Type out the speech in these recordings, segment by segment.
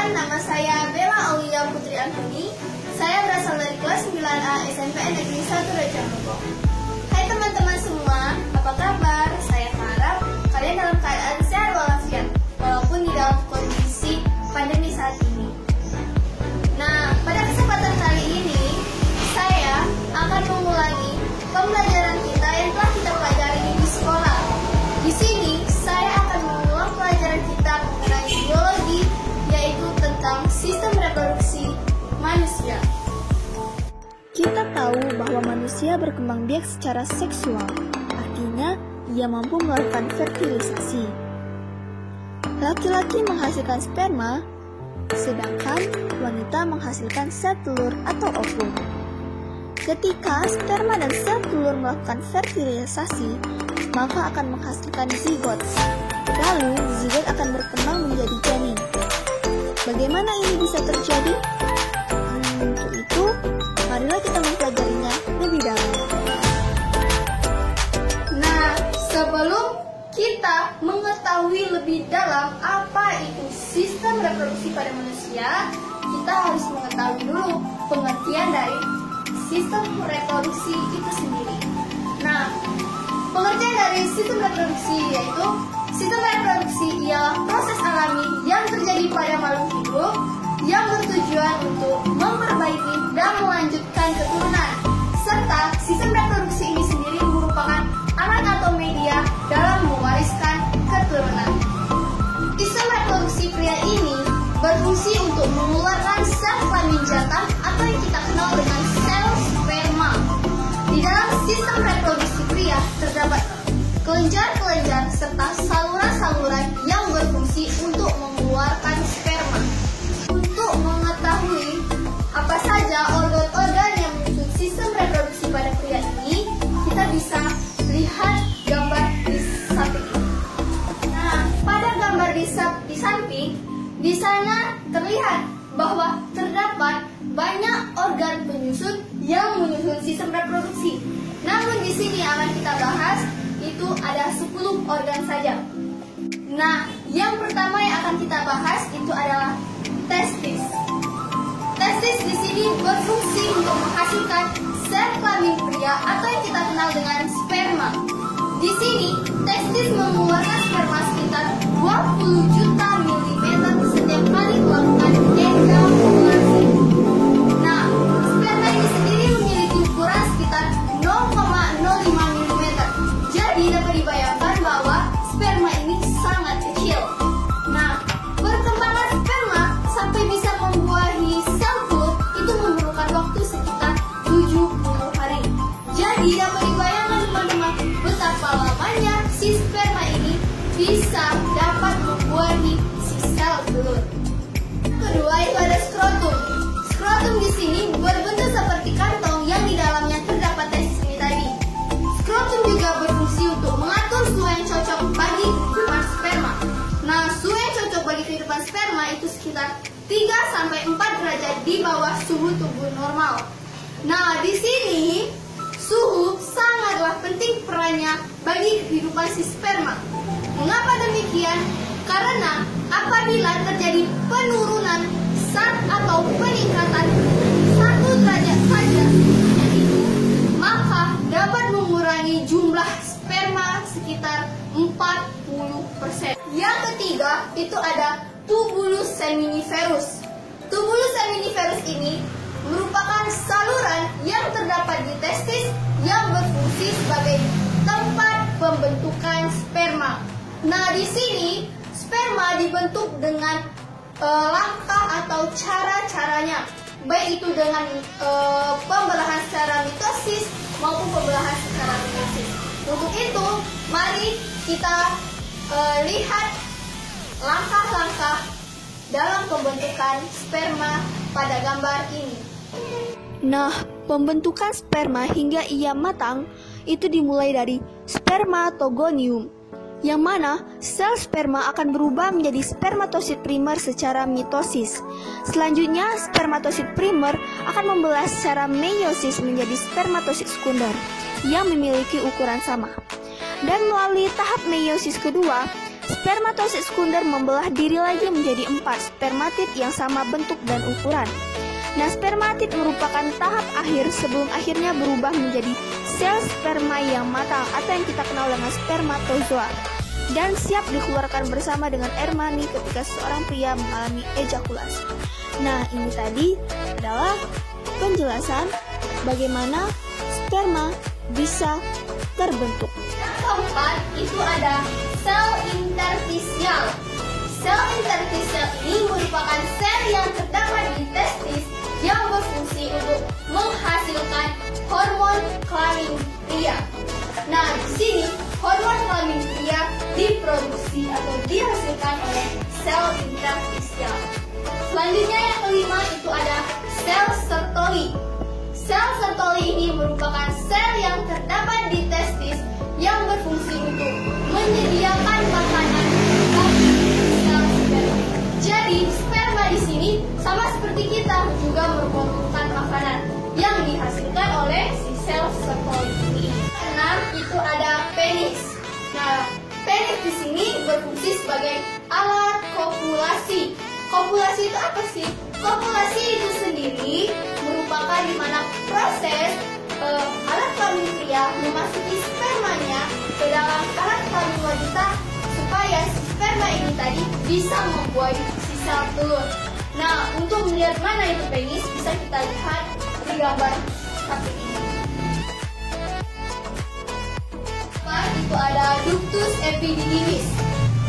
Perkenalkan, nama saya Bella Aulia Putri Antoni. Saya berasal dari kelas 9A SMPN Negeri 1 Rejang-Lebong. Hai teman-teman semua, apa kabar? Saya harap kalian dalam keadaan sehat walafiat, walaupun di dalam kondisi pandemi saat ini. Nah, pada kesempatan kali ini, saya akan mengulangi pembelajaran kita yang telah kita pelajari di sekolah. Di sini, saya akan mengulang pelajaran kita mengenai biologi, yaitu tentang sistem reproduksi manusia. Kita tahu bahwa manusia berkembang biak secara seksual, artinya ia mampu melakukan fertilisasi. Laki-laki menghasilkan sperma, sedangkan wanita menghasilkan sel telur atau ovum. Ketika sperma dan sel telur melakukan fertilisasi, maka akan menghasilkan zigot. Lalu, zigot akan berkembang menjadi janin. Bagaimana ini bisa terjadi? Untuk itu, marilah kita mempelajarinya lebih dalam. Nah, sebelum kita mengetahui lebih dalam apa itu sistem reproduksi pada manusia, kita harus mengetahui dulu pengertian dari sistem reproduksi itu sendiri. Nah, pengertian dari sistem reproduksi yaitu sistem reproduksi ialah proses alami yang terjadi pada makhluk hidup yang bertujuan untuk memperbaiki dan melanjutkan keturunan, serta sistem reproduksi ini sendiri merupakan alat atau media dalam mewariskan keturunan. Sistem reproduksi pria ini berfungsi untuk mengeluarkan sel kelamin jantan atau yang kita kenal dengan sel sperma. Di dalam sistem reproduksi pria terdapat kelenjar-kelenjar serta saluran-saluran yang berfungsi untuk mengeluarkan sperma. Untuk mengetahui apa saja organ-organ yang menyusun sistem reproduksi pada pria ini, kita bisa lihat gambar di samping ini. Nah, pada gambar di samping, di sana terlihat bahwa terdapat banyak organ penyusun yang menyusun sistem reproduksi. Namun di sini akan kita bahas itu ada 10 organ saja. Nah, yang pertama yang akan kita bahas itu adalah testis. Testis di sini berfungsi untuk menghasilkan sel kelamin pria atau yang kita kenal dengan sperma. Di sini, testis mengeluarkan sperma sekitar 20 juta milimeter setiap kali melakukan ejakulasi. Nah, sperma ini sendiri memiliki ukuran sekitar 0,05 mm. Jadi dapat dibayangkan bahwa sperma ini sangat kecil. Nah, perkembangan sperma sampai bisa membuahi sel telur itu memerlukan waktu sekitar 70 hari. Jadi dapat dibayangkan teman-teman betapa lamanya si sperma ini bisa dapat membuahi si sel telur. Kedua itu ada skrotum. Skrotum di sini berbentuk seperti kantong yang di dalamnya terdapat testis ini tadi. Skrotum juga berfungsi untuk mengatur suhu yang cocok bagi kehidupan sperma. Nah, suhu yang cocok bagi kehidupan sperma itu sekitar 3-4 derajat di bawah suhu tubuh normal. Nah, di sini suhu sangatlah penting perannya bagi kehidupan si sperma. Mengapa demikian? Karena apabila terjadi penurunan atau peningkatan 1 derajat saja itu, maka dapat mengurangi jumlah sperma sekitar 40%. Yang ketiga itu ada tubulus seminiferus. Tubulus seminiferus ini merupakan saluran yang terdapat di testis yang berfungsi sebagai tempat pembentukan sperma. Nah, di sini sperma dibentuk dengan langkah atau cara-caranya, baik itu dengan pembelahan secara mitosis maupun pembelahan secara meiosis. Untuk itu, mari kita lihat langkah-langkah dalam pembentukan sperma pada gambar ini. Nah, pembentukan sperma hingga ia matang itu dimulai dari spermatogonium, yang mana sel sperma akan berubah menjadi spermatosit primer secara mitosis. Selanjutnya, spermatosit primer akan membelah secara meiosis menjadi spermatosit sekunder yang memiliki ukuran sama. Dan melalui tahap meiosis kedua, Spermatosit sekunder membelah diri lagi menjadi 4 spermatid yang sama bentuk dan ukuran. Nah, spermatid merupakan tahap akhir sebelum akhirnya berubah menjadi sel sperma yang matang atau yang kita kenal dengan spermatozoa dan siap dikeluarkan bersama dengan air mani ketika seorang pria mengalami ejakulasi. Nah, ini tadi adalah penjelasan bagaimana sperma bisa terbentuk. Keempat, itu ada sel interstisial. Sel interstisial ini merupakan sel yang terdapat di testis yang berfungsi untuk menghasilkan hormon kelamin pria. Nah, di sini hormon kelamin pria diproduksi atau dihasilkan oleh sel interstisial. Selanjutnya yang kelima itu ada sel Sertoli. Sel Sertoli ini merupakan sel yang terdapat di testis yang berfungsi untuk menyediakan makanan bagi sel sperma. Jadi sperma di sini sama seperti kita juga membutuhkan makanan yang dihasilkan oleh si sel Sertoli ini. 6 itu ada penis. Nah, penis di sini berfungsi sebagai alat kopulasi. Kopulasi itu apa sih? Kopulasi itu sendiri merupakan di mana proses alat kelamin pria memasuki spermanya ke dalam alat kelamin wanita supaya si sperma ini tadi bisa membuat si sel telur. Nah, untuk melihat mana itu penis bisa kita lihat di gambar satu ini. Itu ada ductus epididymis.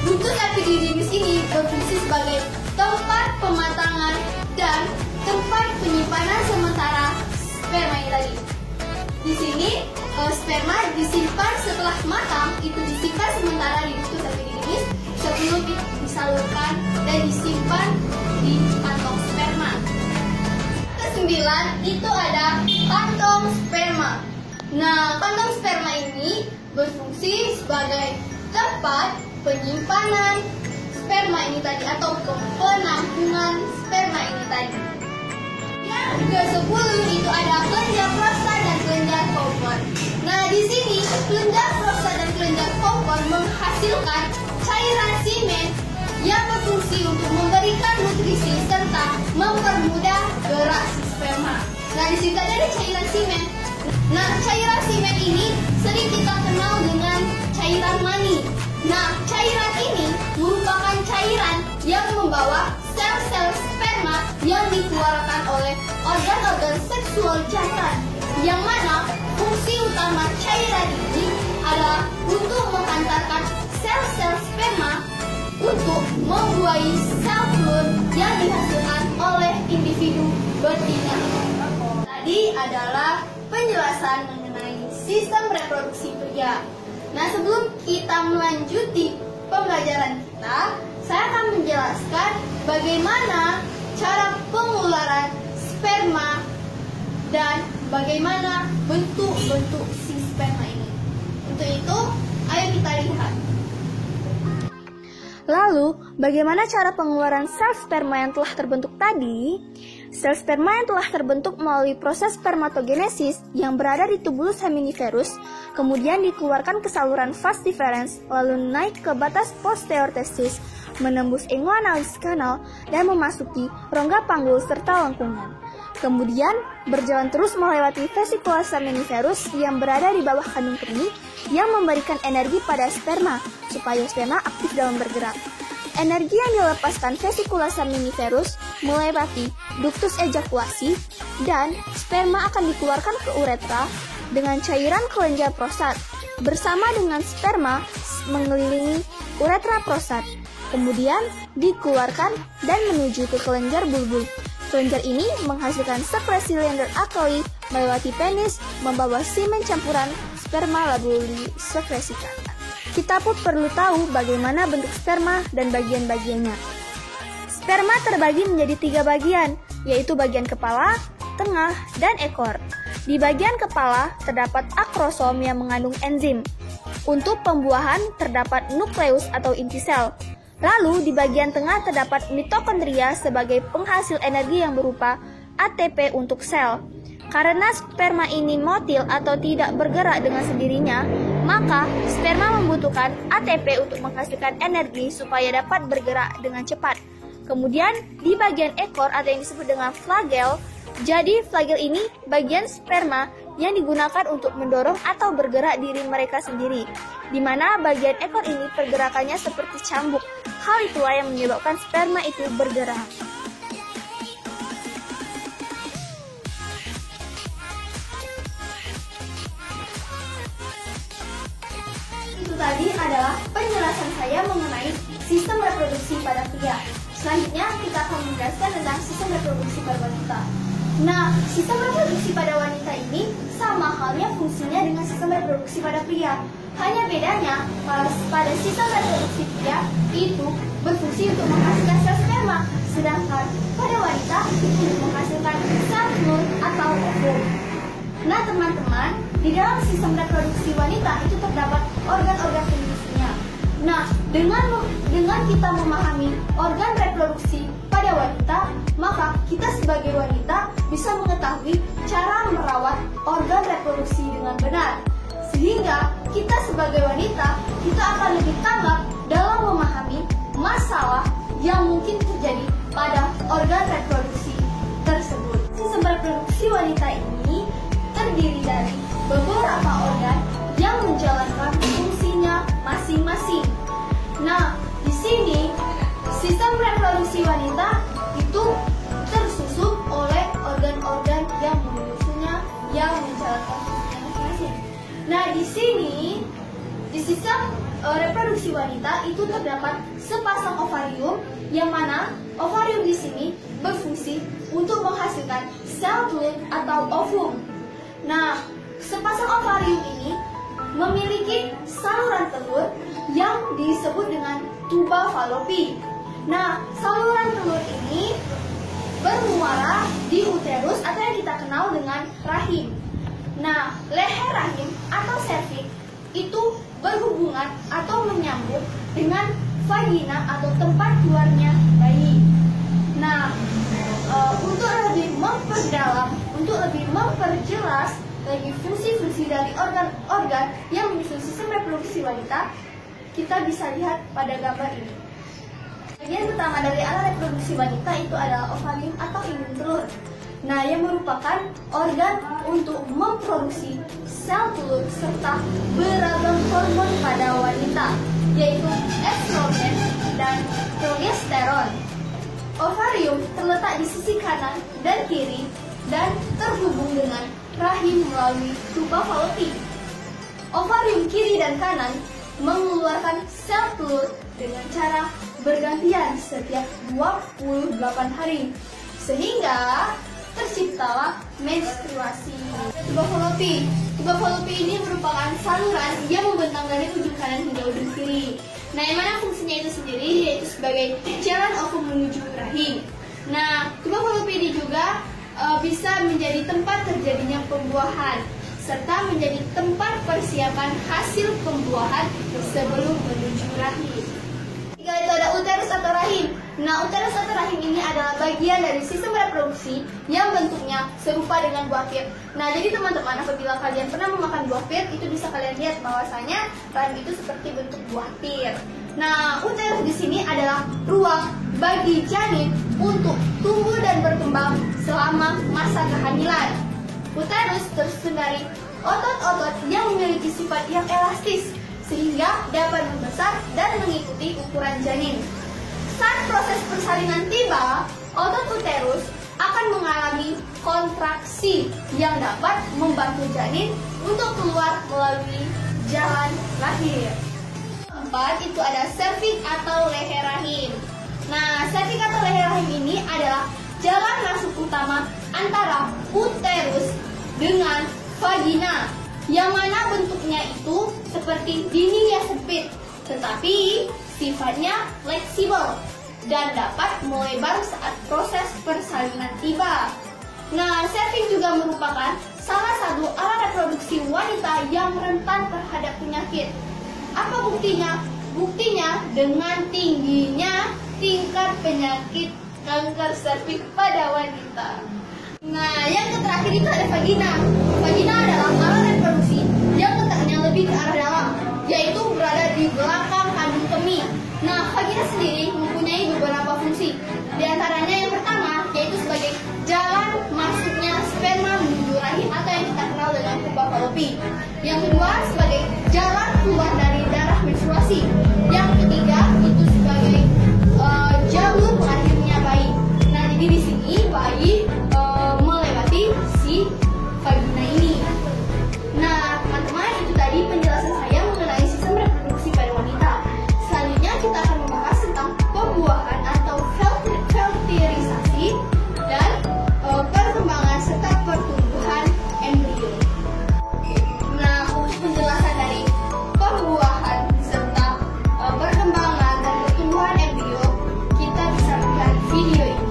Ductus epididymis ini berfungsi sebagai tempat pematangan dan tempat penyimpanan sementara sperma ini tadi. Di sini sperma disimpan setelah matang, itu disimpan sementara di ductus epididymis sebelum disalurkan dan disimpan di kantong sperma. Kesembilan itu ada kantong sperma. Nah, kantong sperma ini berfungsi sebagai tempat penyimpanan sperma ini tadi atau penampungan sperma ini tadi. Yang ke-10 itu ada kelenjar prostat dan kelenjar Cowper. Nah, di sini kelenjar prostat dan kelenjar Cowper menghasilkan cairan semen yang berfungsi untuk memberikan nutrisi serta mempermudah gerak si sperma. Nah, di sini ada cairan semen. Nah, cairan semen ini sering kita kenal dengan cairan mani. Nah, cairan ini merupakan cairan yang membawa sel-sel sperma yang dikeluarkan oleh organ-organ seksual jantan, yang mana fungsi utama cairan ini adalah untuk menghantarkan sel-sel sperma untuk membuahi sel telur yang dihasilkan oleh individu betina. Tadi adalah penjelasan mengenai sistem reproduksi pria. Nah, sebelum kita melanjuti pembelajaran kita, saya akan menjelaskan bagaimana cara pengeluaran sperma dan bagaimana bentuk-bentuk si sperma ini. Untuk itu, ayo kita lihat. Lalu, bagaimana cara pengeluaran sel sperma yang telah terbentuk tadi? Sel sperma yang telah terbentuk melalui proses spermatogenesis yang berada di tubulus seminiferus, kemudian dikeluarkan ke saluran vas deferens, lalu naik ke batas posterior testis, menembus inguinalis kanal, dan memasuki rongga panggul serta lengkungan. Kemudian, berjalan terus melewati vesicula seminiferus yang berada di bawah kandung kemih yang memberikan energi pada sperma supaya sperma aktif dalam bergerak. Energi yang dilepaskan vesicula seminiferus melewati ductus ejakulasi dan sperma akan dikeluarkan ke uretra dengan cairan kelenjar prostat bersama dengan sperma mengelilingi uretra prostat. Kemudian dikeluarkan dan menuju ke kelenjar bulbul. Kelenjar ini menghasilkan sekresi Leander Acoli melewati penis membawa semen campuran sperma lalu disekresikan. Kita pun perlu tahu bagaimana bentuk sperma dan bagian-bagiannya. Sperma terbagi menjadi 3 bagian, yaitu bagian kepala, tengah, dan ekor. Di bagian kepala terdapat akrosom yang mengandung enzim. Untuk pembuahan terdapat nukleus atau inti sel. Lalu di bagian tengah terdapat mitokondria sebagai penghasil energi yang berupa ATP untuk sel. Karena sperma ini motil atau tidak bergerak dengan sendirinya, Maka, sperma membutuhkan ATP untuk menghasilkan energi supaya dapat bergerak dengan cepat. Kemudian, di bagian ekor atau yang disebut dengan flagel, jadi flagel ini bagian sperma yang digunakan untuk mendorong atau bergerak diri mereka sendiri, di mana bagian ekor ini pergerakannya seperti cambuk. Hal itulah yang menyebabkan sperma itu bergerak. Itu tadi adalah penjelasan saya mengenai sistem reproduksi pada pria. Selanjutnya kita akan menjelaskan tentang sistem reproduksi pada wanita. Nah, sistem reproduksi pada wanita ini sama halnya fungsinya dengan sistem reproduksi pada pria. Hanya bedanya, pada sistem reproduksi pria itu berfungsi untuk menghasilkan sel sperma, sedangkan pada wanita itu untuk menghasilkan sel telur atau ovum. Nah teman-teman, di dalam sistem reproduksi wanita itu terdapat organ-organ pengisinya. Nah, dengan kita memahami organ reproduksi pada wanita, maka kita sebagai wanita bisa mengetahui cara merawat organ reproduksi dengan benar. Sehingga kita sebagai wanita, kita akan lebih tanggap dalam memahami masalah yang mungkin terjadi pada organ reproduksi tersebut. Sistem reproduksi wanita ini terdiri dari beberapa organ yang menjalankan fungsinya masing-masing. Nah, di sini sistem reproduksi wanita itu tersusun oleh organ-organ yang menyusunnya yang menjalankan fungsinya masing-masing. Nah, di sini di sistem reproduksi wanita itu terdapat sepasang ovarium, yang mana ovarium di sini berfungsi untuk menghasilkan sel telur atau ovum. Nah, sepasang ovarium ini memiliki saluran telur yang disebut dengan tuba falopi. Nah, saluran telur ini bermuara di uterus atau yang kita kenal dengan rahim. Nah, leher rahim atau serviks itu berhubungan atau menyambung dengan vagina atau tempat keluarnya bayi. Nah, untuk lebih memperdalam, untuk lebih memperjelas lagi fungsi-fungsi dari organ-organ yang menyusun sistem reproduksi wanita, kita bisa lihat pada gambar ini. Bagian pertama dari alat reproduksi wanita itu adalah ovarium atau indung telur. Nah, yang merupakan organ untuk memproduksi sel telur serta beragam hormon pada wanita, yaitu estrogen dan progesteron. Ovarium terletak di sisi kanan dan kiri dan terhubung dengan rahim melalui tuba falopi. Ovarium kiri dan kanan mengeluarkan sel telur dengan cara bergantian setiap 28 hari, sehingga terciptalah menstruasi. Tuba falopi. Tuba falopi ini merupakan saluran yang membentang dari ujung kanan hingga ujung kiri. Nah, yang mana fungsinya itu sendiri yaitu sebagai jalan ovum menuju rahim. Nah, tuba falopi ini juga bisa menjadi tempat terjadinya pembuahan serta menjadi tempat persiapan hasil pembuahan sebelum menuju rahim. Jika itu ada uterus atau rahim. Nah, uterus atau rahim ini adalah bagian dari sistem reproduksi yang bentuknya serupa dengan buah pir. Nah, jadi teman-teman, apabila kalian pernah memakan buah pir, itu bisa kalian lihat bahwasanya rahim itu seperti bentuk buah pir. Nah, uterus di sini adalah ruang bagi janin untuk tumbuh dan berkembang selama masa kehamilan. Uterus tersusun dari otot-otot yang memiliki sifat yang elastis sehingga dapat membesar dan mengikuti ukuran janin. Saat proses persalinan tiba, otot uterus akan mengalami kontraksi yang dapat membantu janin untuk keluar melalui jalan lahir. Keempat, itu ada serviks atau leher rahim. Nah, serviks atau leher rahim ini adalah jalan masuk utama antara uterus dengan vagina, yang mana bentuknya itu seperti dinding yang sempit, tetapi sifatnya fleksibel dan dapat melebar saat proses persalinan tiba. Nah, serviks juga merupakan salah satu alat reproduksi wanita yang rentan terhadap penyakit. Apa buktinya? Buktinya dengan tingginya tingkat penyakit kanker serviks pada wanita. Nah, yang terakhir itu ada vagina. Vagina adalah alat reproduksi yang letaknya lebih ke arah dalam. Yang kedua sebagai jalan keluar dari darah menstruasi. Yang ketiga itu sebagai jalur mengakhirnya bayi. Nah, jadi di sini bayi melewati si vagina ini. Nah, teman-teman, itu tadi penjelasan saya mengenai sistem reproduksi pada wanita. Selanjutnya kita akan membahas tentang pembuahan atau fertilisasi dan perkembangan serta pertumbuhan embrio. Nah, untuk penjelasan dari pembuahan serta perkembangan dan pertumbuhan embrio, kita bisa melihat video ini.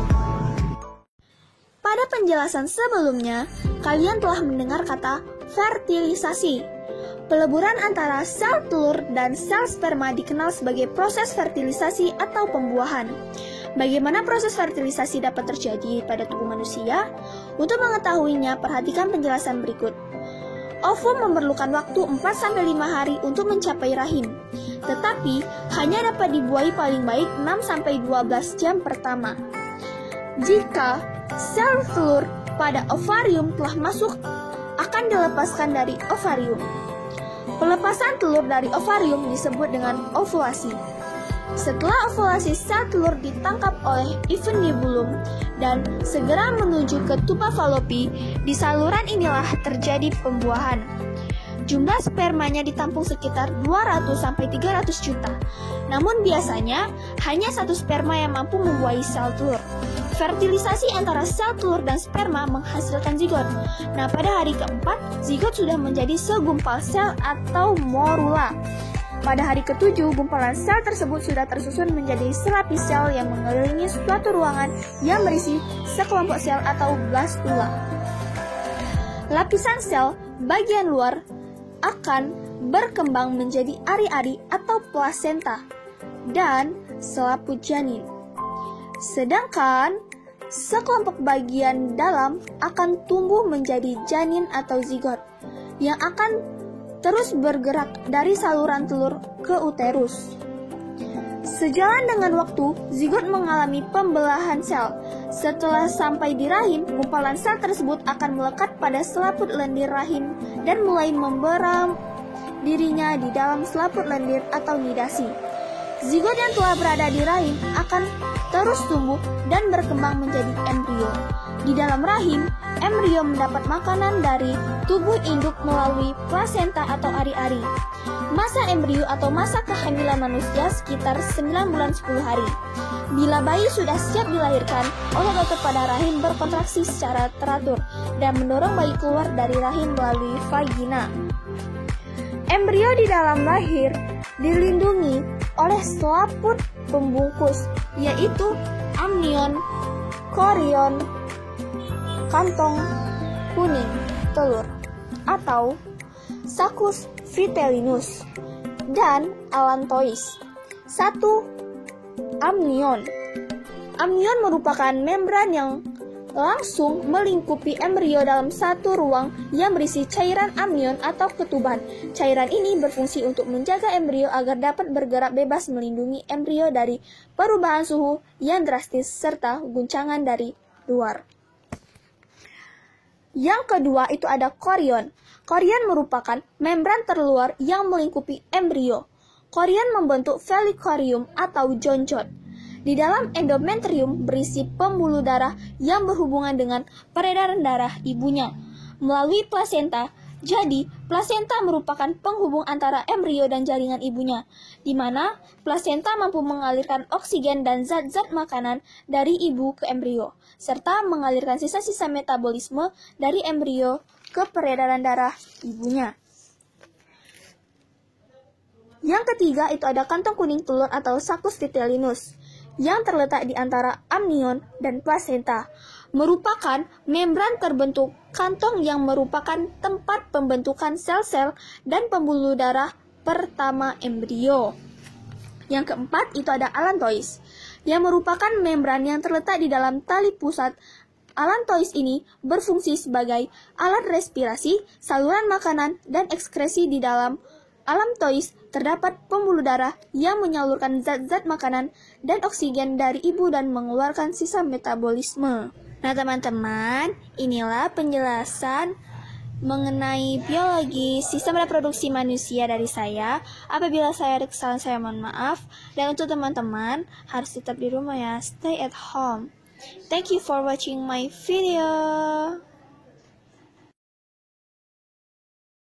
Pada penjelasan sebelumnya, kalian telah mendengar kata fertilisasi. Peleburan antara sel telur dan sel sperma dikenal sebagai proses fertilisasi atau pembuahan. Bagaimana proses fertilisasi dapat terjadi pada tubuh manusia? Untuk mengetahuinya, perhatikan penjelasan berikut. Ovum memerlukan waktu 4-5 hari untuk mencapai rahim, tetapi hanya dapat dibuahi paling baik 6-12 jam pertama. Jika sel telur pada ovarium telah masuk, akan dilepaskan dari ovarium. Pelepasan telur dari ovarium disebut dengan ovulasi. Setelah ovulasi, sel telur ditangkap oleh infundibulum dan segera menuju ke tuba falopi. Di saluran inilah terjadi pembuahan. Jumlah spermanya ditampung sekitar 200-300 juta. Namun biasanya hanya satu sperma yang mampu membuahi sel telur. Fertilisasi antara sel telur dan sperma menghasilkan zigot. Nah, pada hari keempat, zigot sudah menjadi segumpal sel atau morula. Pada hari ke-7, gumpalan sel tersebut sudah tersusun menjadi selapis sel yang mengelilingi suatu ruangan yang berisi sekelompok sel atau blastula. Lapisan sel bagian luar akan berkembang menjadi ari-ari atau plasenta dan selaput janin. Sedangkan sekelompok bagian dalam akan tumbuh menjadi janin atau zigot yang akan terus bergerak dari saluran telur ke uterus. Sejalan dengan waktu, zigot mengalami pembelahan sel. Setelah sampai di rahim, gumpalan sel tersebut akan melekat pada selaput lendir rahim dan mulai memberam dirinya di dalam selaput lendir atau nidasi. Zigot yang telah berada di rahim akan terus tumbuh dan berkembang menjadi embrio. Di dalam rahim, embrio mendapat makanan dari tubuh induk melalui plasenta atau ari-ari. Masa embrio atau masa kehamilan manusia sekitar 9 bulan 10 hari. Bila bayi sudah siap dilahirkan, otot-otot pada rahim berkontraksi secara teratur dan mendorong bayi keluar dari rahim melalui vagina. Embrio di dalam lahir dilindungi oleh selaput pembungkus, yaitu amnion, korion, kantong kuning telur atau saccus vitellinus, dan allantois. 1. Amnion. Amnion merupakan membran yang langsung melingkupi embrio dalam satu ruang yang berisi cairan amnion atau ketuban. Cairan ini berfungsi untuk menjaga embrio agar dapat bergerak bebas, melindungi embrio dari perubahan suhu yang drastis serta guncangan dari luar. Yang kedua itu ada korion. Korion merupakan membran terluar yang melingkupi embrio. Korion membentuk velicorium atau jonjot. Di dalam endometrium berisi pembuluh darah yang berhubungan dengan peredaran darah ibunya melalui plasenta. Jadi, plasenta merupakan penghubung antara embrio dan jaringan ibunya, di mana plasenta mampu mengalirkan oksigen dan zat-zat makanan dari ibu ke embrio, serta mengalirkan sisa-sisa metabolisme dari embrio ke peredaran darah ibunya. Yang ketiga itu ada kantong kuning telur atau saccus vitellinus, yang terletak di antara amnion dan plasenta, merupakan membran terbentuk kantong yang merupakan tempat pembentukan sel-sel dan pembuluh darah pertama embrio. Yang keempat itu ada allantois, yang merupakan membran yang terletak di dalam tali pusat. Allantois ini berfungsi sebagai alat respirasi, saluran makanan, dan ekskresi. Di dalam allantois terdapat pembuluh darah yang menyalurkan zat-zat makanan dan oksigen dari ibu dan mengeluarkan sisa metabolisme. Nah teman-teman, inilah penjelasan mengenai biologi sistem reproduksi manusia dari saya. Apabila saya ada kesalahan, saya mohon maaf. Dan untuk teman-teman, harus tetap di rumah ya. Stay at home. Thank you for watching my video.